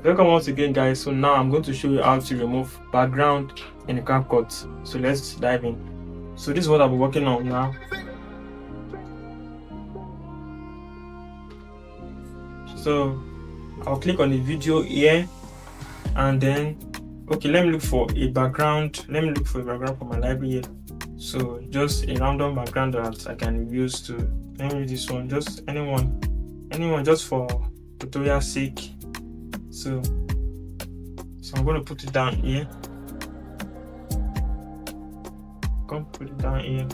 Welcome once again, guys. So now I'm going to show you how to remove background in CapCut. So let's dive in. So this is what I'll be working on now. So I'll click on the video here, and then let me look for a background. Let me look for a background for my library here. So just a random background that I can use to. Let me use this one. Just anyone, just for tutorial sake. So I'm going to put it down here. Put it down here.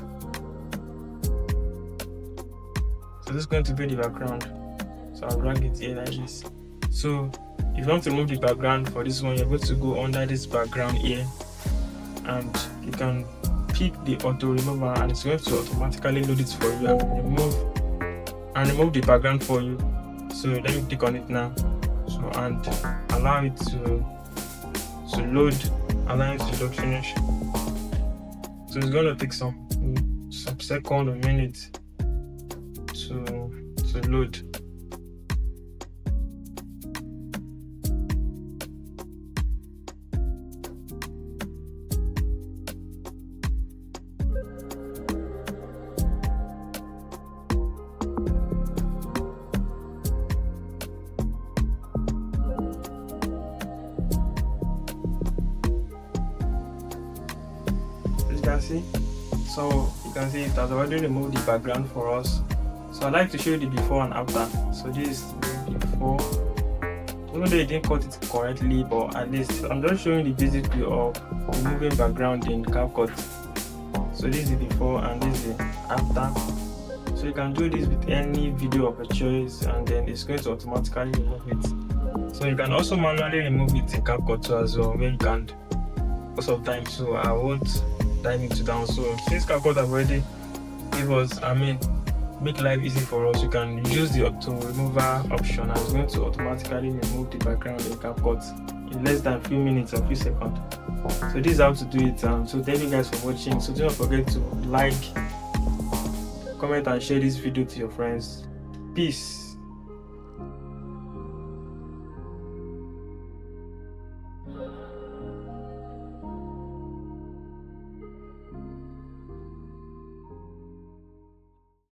So this is going to be the background. So I'll drag it here like this. So if you want to remove the background for this one, you're going to go under this background here, and you can pick the auto remover, and it's going to automatically load it for you and remove the background for you. So let me click on it now. So and allow it to load, allow it to finish. So it's going to take some second or minute to load. You can see it has already removed the background for us. So I'd like to show you the before and after. So this is the before. Even though it didn't cut it correctly, but at least I'm just showing the basic way of removing background in CapCut. So this is the before and this is the after. So you can do this with any video of your choice, and then it's going to automatically remove it. So you can also manually remove it in CapCut too as well, when you can, most of the time. So I won't dive into that. So since CapCut have already give us, make life easy for us, you can use the auto remover option, and it's going to automatically remove the background in CapCut in less than a few minutes or few seconds. So this is how to do it. So thank you guys for watching. So do not forget to like, comment and share this video to your friends. Peace.